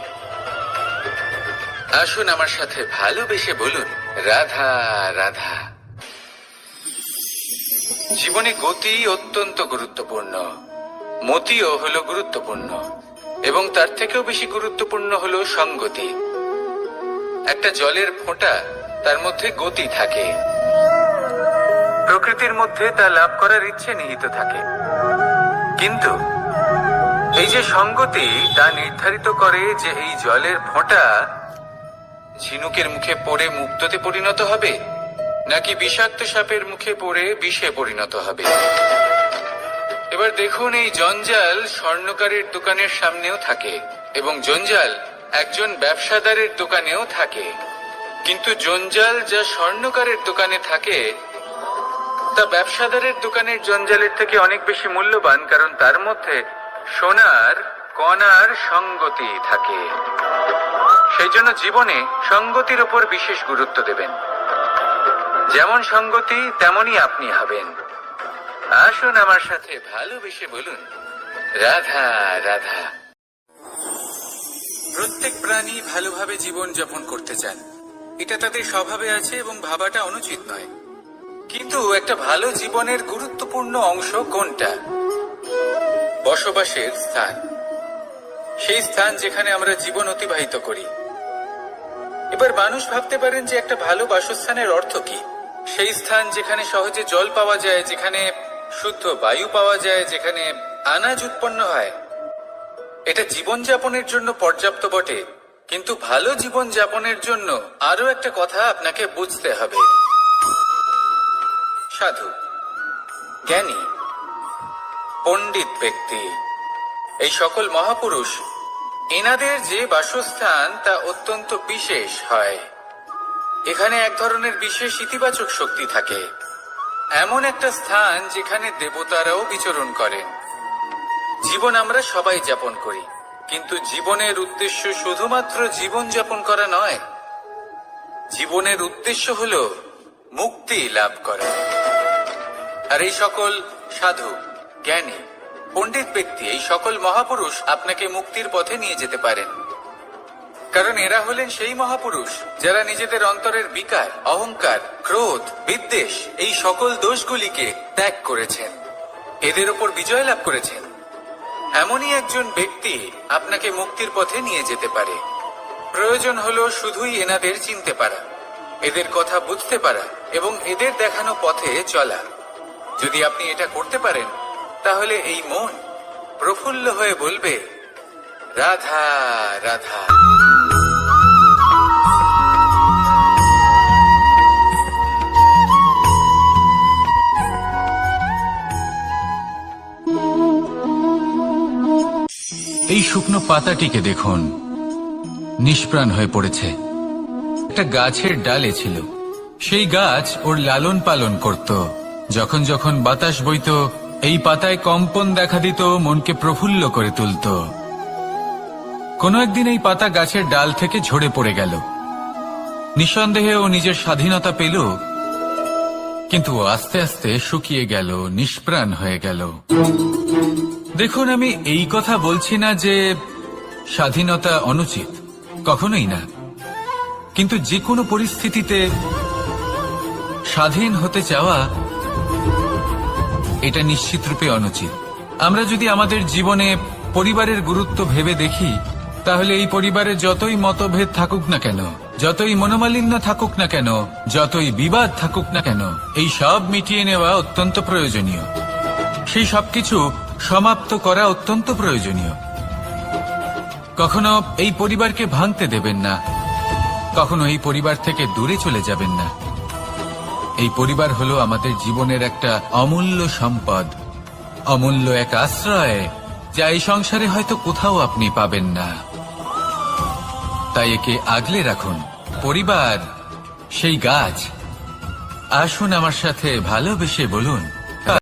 S1: আসুন আমার সাথে ভালোবেসে বলুন, রাধা রাধা। জীবনে গতি অত্যন্ত গুরুত্বপূর্ণ, মতিও হলো গুরুত্বপূর্ণ, এবং তার থেকেও বেশি গুরুত্বপূর্ণ হলো সঙ্গতি। একটা জলের ফোঁটা, তার মধ্যে গতি থাকে, প্রকৃতির মধ্যে তা লাভ করার ইচ্ছে নিহিত থাকে, কিন্তু এই যে সঙ্গতি তা নির্ধারিত করে যে এই জলের ফোঁটা ঝিনুকের মুখে পড়ে মুক্ততে পরিণত হবে নাকি বিষাক্ত সাপের মুখে পড়ে বিষে পরিণত হবে। এবার দেখুন, এই জঞ্জাল স্বর্ণকারের দোকানের সামনেও থাকে এবং জঞ্জাল একজন ব্যবসাদারের দোকানেও থাকে, কিন্তু জঞ্জাল যা স্বর্ণকারের দোকানে থাকে তা ব্যবসাদারের দোকানের জঞ্জালের থেকে অনেক বেশি মূল্যবান, কারণ তার মধ্যে সোনার কণার সঙ্গতি থাকে। সেই জন্য জীবনে সঙ্গতির উপর বিশেষ গুরুত্ব দেবেন। যেমন সঙ্গতি তেমনই আপনি হবেন। আসুন আমার সাথে ভালোবেসে বলুন, রাধা রাধা। প্রত্যেক প্রাণী ভালোভাবে জীবন যাপন করতে চান, এটা তাদের স্বভাবে আছে এবং ভাবাটা অনুচিত নয়। কিন্তু একটা ভালো জীবনের গুরুত্বপূর্ণ অংশ কোনটা? বসবাসের স্থান, সেই স্থান যেখানে আমরা জীবন অতিবাহিত করি। এবার মানুষ ভাবতে পারেন যে একটা ভালো বাসস্থানের অর্থ কি? সেই স্থান যেখানে সহজে জল পাওয়া যায়, যেখানে শুদ্ধ বায়ু পাওয়া যায়, যেখানে আনাজ উৎপন্ন হয়। এটা জীবনযাপনের জন্য পর্যাপ্ত বটে, কিন্তু ভালো জীবন যাপনের জন্য আরো একটা কথা আপনাকে বুঝতে হবে। সাধু, জ্ঞানী, পণ্ডিত ব্যক্তি, এই সকল মহাপুরুষ, এনাদের যে বাসস্থান তা অত্যন্ত বিশেষ হয়। এখানে এক ধরনের বিশেষ ইতিবাচক শক্তি থাকে, এমন একটা স্থান যেখানে দেবতারাও বিচরণ করেন। জীবন আমরা সবাই যাপন করি, কিন্তু জীবনের উদ্দেশ্য শুধুমাত্র জীবন যাপন করা নয়। জীবনের উদ্দেশ্য হলো মুক্তি লাভ করা। আর এই সকল সাধু, জ্ঞানী, পণ্ডিত ব্যক্তি, এই সকল মহাপুরুষ আপনাকে মুক্তির পথে নিয়ে যেতে পারেন, কারণ এরা হলেন সেই মহাপুরুষ যারা নিজেদের অন্তরের বিকার, অহংকার, ক্রোধ, বিদ্বেষ এই সকল দোষগুলিকে ত্যাগ করেছেন, এদের ওপর বিজয় লাভ করেছেন। এমনই একজন ব্যক্তি আপনাকে মুক্তির পথে নিয়ে যেতে পারে। প্রয়োজন হলো শুধুই এনাদের চিনতে পারা, এদের কথা বুঝতে পারা এবং এদের দেখানো পথে চলা। যদি আপনি এটা করতে পারেন তাহলে এই মন প্রফুল্ল হয়ে বলবে, রাধা রাধা। এই শুকনো পাতাটিকে দেখুন, নিষ্প্রাণ হয়ে পড়েছে। একটা গাছের ডালে ছিল, সেই গাছ ওর লালন পালন করত। যখন যখন বাতাস বইত, এই পাতায় কম্পন দেখা দিত, মনকে প্রফুল্ল করে তুলত। কোনো একদিন এই পাতা গাছের ডাল থেকে ঝরে পড়ে গেল। নিঃসন্দেহে ও নিজের স্বাধীনতা পেল, কিন্তু আস্তে আস্তে শুকিয়ে গেল, নিষ্প্রাণ হয়ে গেল। দেখুন, আমি এই কথা বলছি না যে স্বাধীনতা অনুচিত, কখনোই না, কিন্তু যে কোনো পরিস্থিতিতে স্বাধীন হতে চাওয়া এটা নিশ্চিত রূপে অনুচিত। আমরা যদি আমাদের জীবনে পরিবারের গুরুত্ব ভেবে দেখি, তাহলে এই পরিবারে যতই মতভেদ থাকুক না কেন, যতই মনোমালিন্য থাকুক না কেন, যতই বিবাদ থাকুক না কেন, এই সব মিটিয়ে নেওয়া অত্যন্ত প্রয়োজনীয়। সেই সবকিছু সমাপ্ত করা অত্যন্ত প্রয়োজনীয়। কখনো এই পরিবারকে ভাঙতে দেবেন না, কখনো এই পরিবার থেকে দূরে চলে যাবেন না। এই পরিবার হলো আমাদের জীবনের একটা অমূল্য সম্পদ, অমূল্য এক আশ্রয়, যা এই সংসারে হয়তো কোথাও আপনি পাবেন না। তাই একে আগলে রাখুন। পরিবার সেই গাছ, আসুন আমার সাথে ভালোবেসে বলুন,